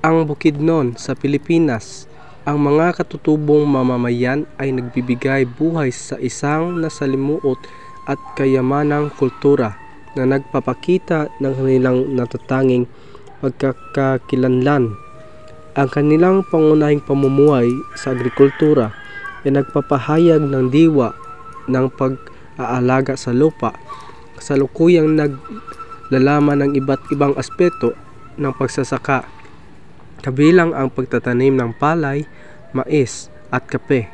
Ang Bukidnon sa Pilipinas, ang mga katutubong mamamayan ay nagbibigay buhay sa isang nasalimuot at kayamanang kultura na nagpapakita ng kanilang natatanging pagkakakilanlan. Ang kanilang pangunahing pamumuhay sa agrikultura ay nagpapahayag ng diwa ng pag-aalaga sa lupa, kasalukuyang naglalaman ng iba't ibang aspeto ng pagsasaka, kabilang ang pagtatanim ng palay, mais at kape.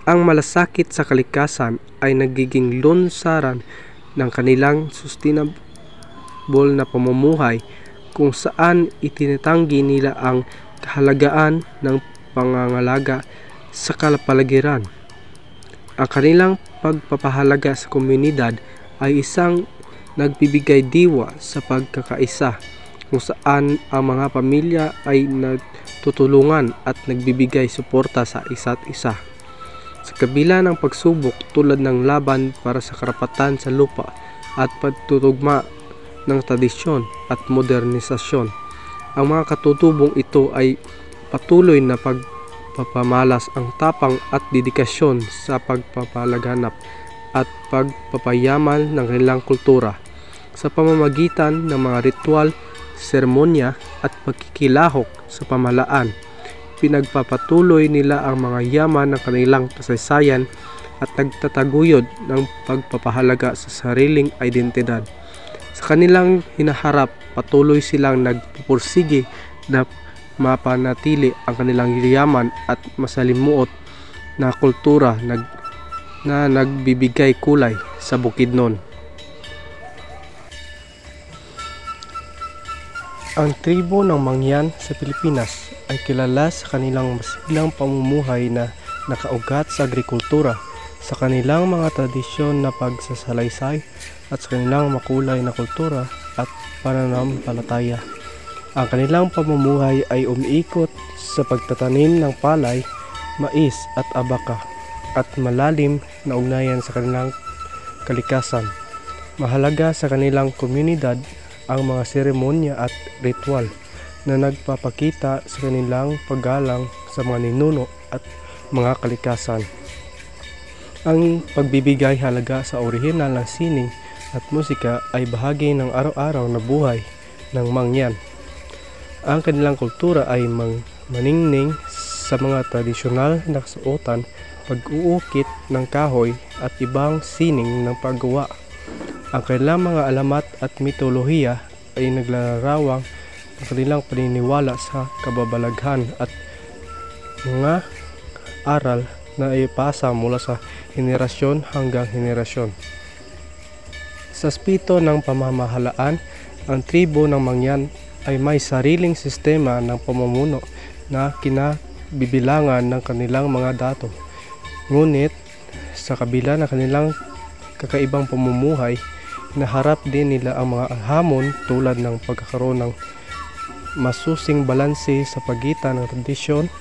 Ang malasakit sa kalikasan ay nagiging lunsaran ng kanilang sustainable na pamumuhay, kung saan itinatanggi nila ang kahalagaan ng pangangalaga sa kapaligiran. Ang kanilang pagpapahalaga sa komunidad ay isang nagbibigay diwa sa pagkakaisa, kung saan ang mga pamilya ay nagtutulungan at nagbibigay suporta sa isa't isa. Sa kabila ng pagsubok tulad ng laban para sa karapatan sa lupa at pagtutugma ng tradisyon at modernisasyon, ang mga katutubong ito ay patuloy na pagpapamalas ang tapang at dedikasyon sa pagpapalaganap at pagpapayaman ng kanilang kultura sa pamamagitan ng mga ritual, seremonya at pagkikilahok sa pamahalaan. Pinagpapatuloy nila ang mga yaman ng kanilang kasaysayan at nagtataguyod ng pagpapahalaga sa sariling identidad. Sa kanilang hinaharap, patuloy silang nagpupursige na mapanatili ang kanilang yaman at masalimuot na kultura na nagbibigay kulay sa Bukidnon. Ang tribo ng Mangyan sa Pilipinas ay kilala sa kanilang masiglang pamumuhay na nakaugat sa agrikultura, sa kanilang mga tradisyon na pagsasalaysay at sa kanilang makulay na kultura at pananampalataya. Ang kanilang pamumuhay ay umiikot sa pagtatanim ng palay, mais at abaka, at malalim na ugnayan sa kanilang kalikasan. Mahalaga sa kanilang komunidad ang mga seremonya at ritual na nagpapakita sa kanilang paggalang sa mga ninuno at mga kalikasan. Ang pagbibigay halaga sa orihinal na sining at musika ay bahagi ng araw-araw na buhay ng Mangyan. Ang kanilang kultura ay maningning sa mga tradisyonal na kasuotan, pag-uukit ng kahoy at ibang sining ng paggawa. Ang kanilang mga alamat at mitolohiya ay naglalarawang ng kanilang paniniwala sa kababalaghan at mga aral na ipasa mula sa henerasyon hanggang henerasyon. Sa aspeto ng pamamahalaan, ang tribo ng Mangyan ay may sariling sistema ng pamumuno na kinabibilangan ng kanilang mga dato. Ngunit sa kabila ng kanilang kakaibang pamumuhay, naharap din nila ang mga hamon tulad ng pagkakaroon ng masusing balanse sa pagitan ng tradisyon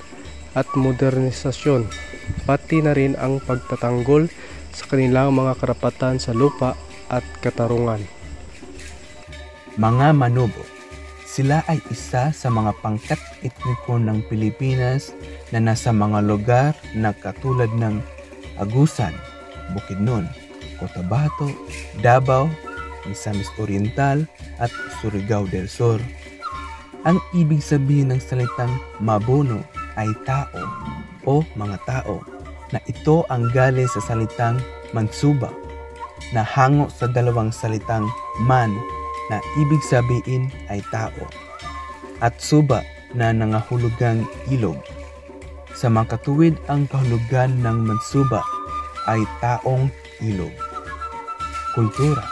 at modernisasyon, pati na rin ang pagtatanggol sa kanilang mga karapatan sa lupa at katarungan. Mga Manobo, sila ay isa sa mga pangkat etniko ng Pilipinas na nasa mga lugar na katulad ng Agusan, Bukidnon, Cotabato, Davao, Misamis Oriental at Surigao del Sur. Ang ibig sabihin ng salitang Mabono ay tao o mga tao, na ito ang galing sa salitang Mansuba na hango sa dalawang salitang man na ibig sabihin ay tao at suba na nangahulugang ilog. Sa makatuwid, ang kahulugan ng Mansuba ay taong ilog. Kultura.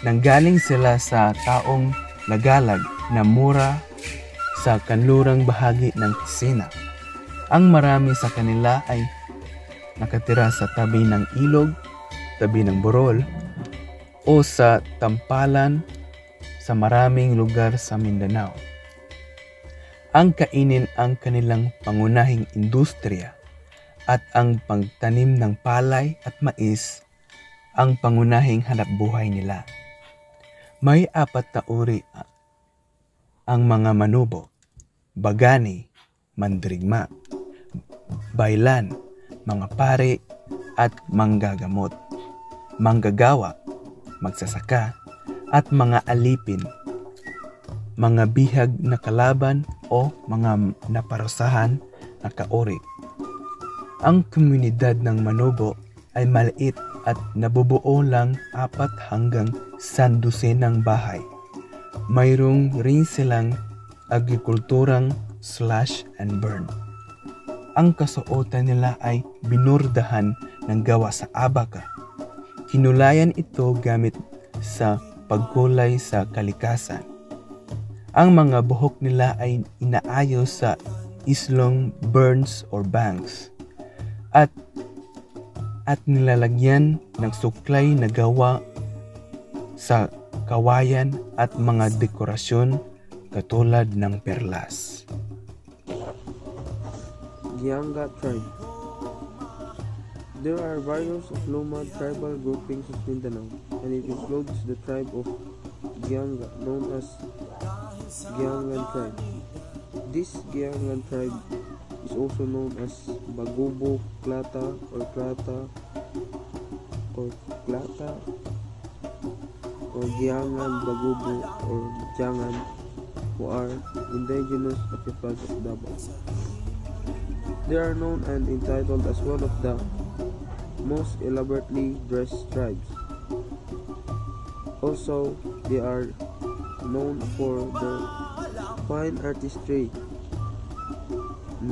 Nanggaling sila sa taong lagalag na mura sa kanlurang bahagi ng kusina. Ang marami sa kanila ay nakatira sa tabi ng ilog, tabi ng burol, o sa tampalan sa maraming lugar sa Mindanao. Ang kainin ang kanilang pangunahing industriya at ang pagtanim ng palay at mais ang pangunahing hanapbuhay nila. May 4 na uri ang mga manubo, bagani, mandirigma, baylan, mga pare at manggagamot, manggagawa, magsasaka, at mga alipin, mga bihag na kalaban o mga naparusahan na kaori. Ang komunidad ng manubo ay maliit at nabubuo lang 4 hanggang 12 ng bahay. Mayroong rin silang agrikulturang slash and burn. Ang kasuotan nila ay binurdahan ng gawa sa abaka. Kinulayan ito gamit sa pagkulay sa kalikasan. Ang mga buhok nila ay inaayos sa islong burns or bangs at nilalagyan ng suklay na gawa sa kawayan at mga dekorasyon katulad ng perlas. Gianga tribe. There are various of Lumad tribal groupings of Mindanao, and it includes the tribe of Gianga, known as Giangan tribe. This Giangan tribe is also known as Bagubo Klata or Klata or Giangan Bagubo or Jangan, who are indigenous of the province of Davao. They are known and entitled as one of the most elaborately dressed tribes. Also, they are known for their fine artistry.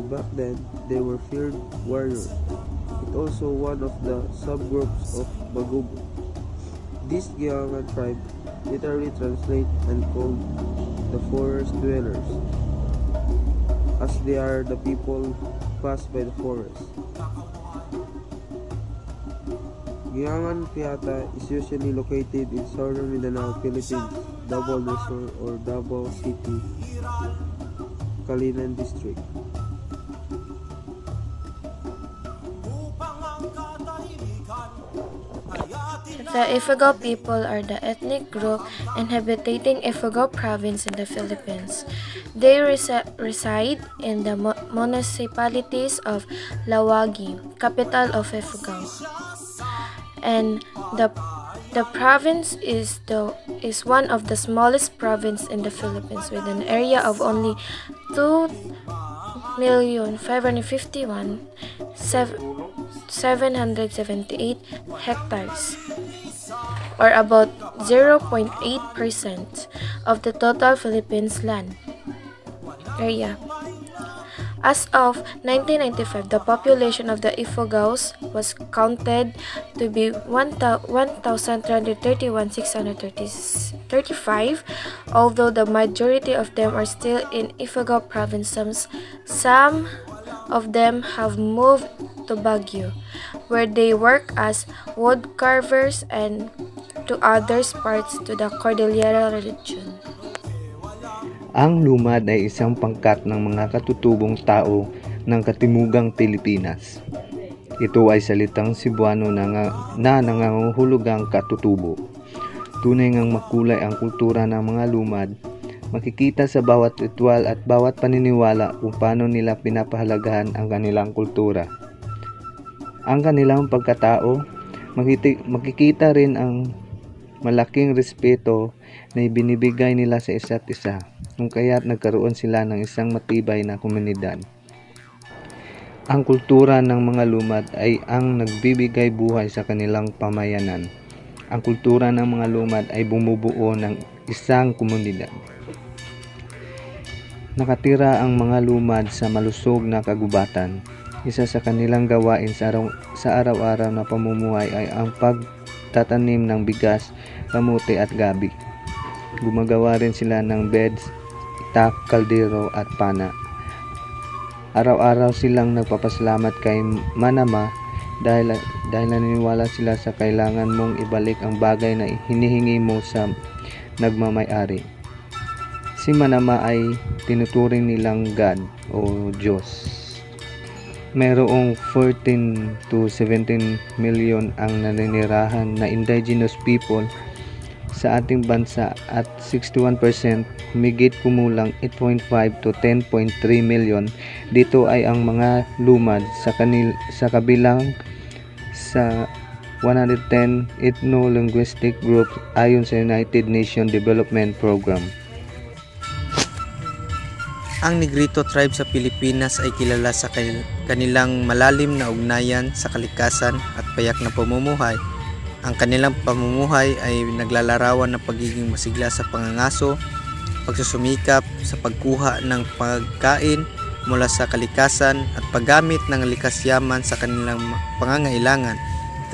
Back then, they were feared warriors. It also one of the subgroups of Bagubo. This Giangan tribe literally translate and called the forest dwellers, as they are the people who pass by the forest. Giangan Piata is usually located in southern Mindanao, Philippines, Davao del Sur or Davao City, Calinan District. The Ifugao people are the ethnic group inhabiting Ifugao province in the Philippines. They reside in the municipalities of Lawagi, capital of Ifugao. And the province is one of the smallest province in the Philippines, with an area of only 2,551,778 hectares, or about 0.8% of the total Philippines land area. As of 1995, the population of the Ifugaos was counted to be 1,331,635, although the majority of them are still in Ifugao province. Some of them have moved to Baguio, where they work as wood carvers, and to other parts to the Cordillera region. Ang lumad ay isang pangkat ng mga katutubong tao ng katimugang Pilipinas. Ito ay salitang Cebuano na nangangahulugang katutubo. Tunay ngang makulay ang kultura ng mga lumad. Makikita sa bawat ritual at bawat paniniwala kung paano nila pinapahalagahan ang kanilang kultura. Ang kanilang pagkatao, makikita rin ang malaking respeto na ibinibigay nila sa isa't isa, kung kaya't nagkaroon sila ng isang matibay na komunidad. Ang kultura ng mga lumad ay ang nagbibigay buhay sa kanilang pamayanan. Ang kultura ng mga lumad ay bumubuo ng isang komunidad. Nakatira ang mga lumad sa malusog na kagubatan. Isa sa kanilang gawain sa araw-araw na pamumuhay ay ang pagtatanim ng bigas, kamote at gabi. Gumagawa rin sila ng beds, itak, kaldero at pana. Araw-araw silang nagpapasalamat kay Manama dahil naniniwala sila sa kailangan mong ibalik ang bagay na hinihingi mo sa nagmamay-ari. Si Manama ay tinuturing nilang God o Diyos. Mayroong 14 to 17 million ang naninirahan na indigenous people sa ating bansa at 61%, humigit kumulang 8.5 to 10.3 million dito ay ang mga lumad sa kabilang sa 110 ethno-linguistic groups ayon sa United Nations Development Program. Ang Negrito tribe sa Pilipinas ay kilala sa kanilang malalim na ugnayan sa kalikasan at payak na pamumuhay. Ang kanilang pamumuhay ay naglalarawan ng pagiging masigla sa pangangaso, pagsusumikap sa pagkuha ng pagkain mula sa kalikasan at paggamit ng likas yaman sa kanilang pangangailangan.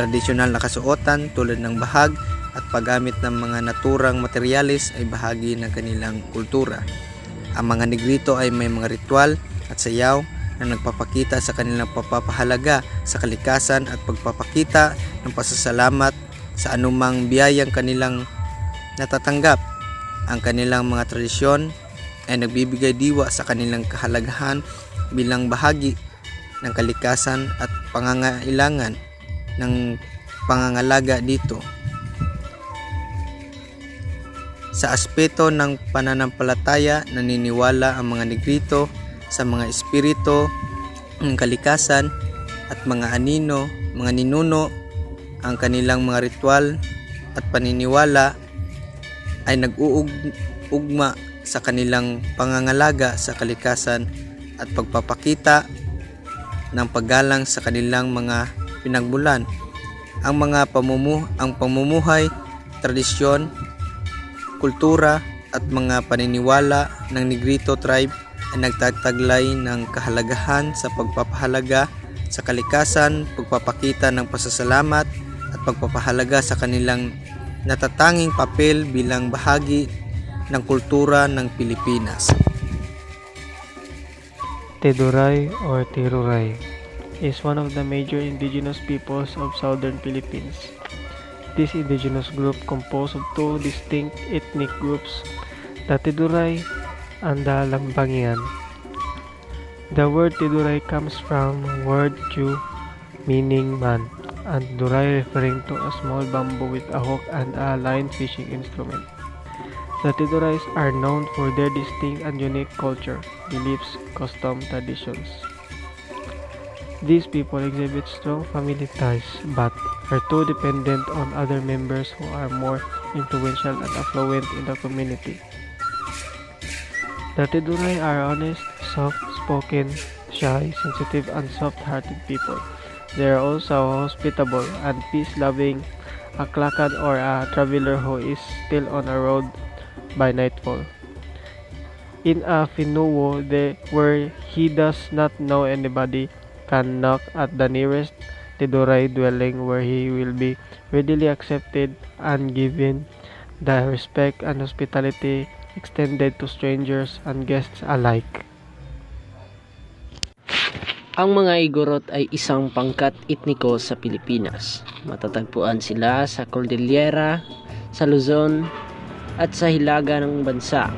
Tradisyonal na kasuotan tulad ng bahag at paggamit ng mga naturang materyales ay bahagi ng kanilang kultura. Ang mga Negrito ay may mga ritual at sayaw na nagpapakita sa kanilang pagpapahalaga sa kalikasan at pagpapakita ng pasasalamat sa anumang biyayang kanilang natatanggap. Ang kanilang mga tradisyon ay nagbibigay diwa sa kanilang kahalagahan bilang bahagi ng kalikasan at pangangailangan ng pangangalaga dito. Sa aspeto ng pananampalataya, naniniwala ang mga Negrito sa mga espiritu ng kalikasan at mga ninuno. Ang kanilang mga ritual at paniniwala ay nag-uugma sa kanilang pangangalaga sa kalikasan at pagpapakita ng paggalang sa kanilang mga pinagmulan. Ang pamumuhay, tradisyon, kultura at mga paniniwala ng Negrito tribe ay nagtataglay ng kahalagahan sa pagpapahalaga sa kalikasan, pagpapakita ng pasasalamat at pagpapahalaga sa kanilang natatanging papel bilang bahagi ng kultura ng Pilipinas. Teduray or Tiruray is one of the major indigenous peoples of southern Philippines. This indigenous group composed of two distinct ethnic groups, the Tiduray and the Lambangian. The word Tiduray comes from word Chu, meaning man, and Duray referring to a small bamboo with a hook and a line fishing instrument. The Tidurays are known for their distinct and unique culture, beliefs, customs, traditions. These people exhibit strong family ties but are too dependent on other members who are more influential and affluent in the community. The Tiduray are honest, soft-spoken, shy, sensitive, and soft-hearted people. They are also hospitable and peace-loving, a klakad or a traveler who is still on a road by nightfall. In a Finuo, where he does not know anybody, can knock at the nearest Tiduray dwelling where he will be readily accepted and given the respect and hospitality extended to strangers and guests alike. Ang mga Igorot ay isang pangkat etniko sa Pilipinas. Matatagpuan sila sa Cordillera, sa Luzon, at sa hilaga ng bansa.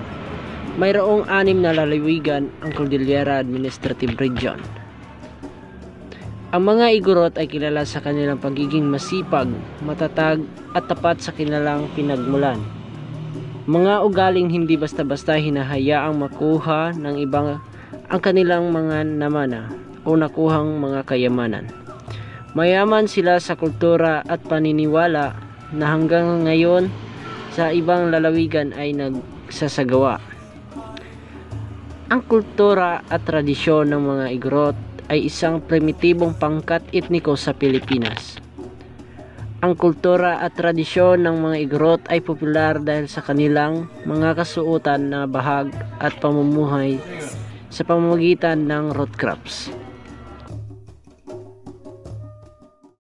Mayroong 6 na lalawigan ang Cordillera Administrative Region. Ang mga Igorot ay kilala sa kanilang pagiging masipag, matatag at tapat sa kanilang pinagmulan. Mga ugaling hindi basta-basta hinahayaang makuha ng ibang ang kanilang mga namana o nakuhang mga kayamanan. Mayaman sila sa kultura at paniniwala na hanggang ngayon sa ibang lalawigan ay nagsasagawa. Ang kultura at tradisyon ng mga Igorot ay isang primitibong pangkat etniko sa Pilipinas. Ang kultura at tradisyon ng mga Igorot ay popular dahil sa kanilang mga kasuotan na bahag at pamumuhay sa pamamagitan ng root crops.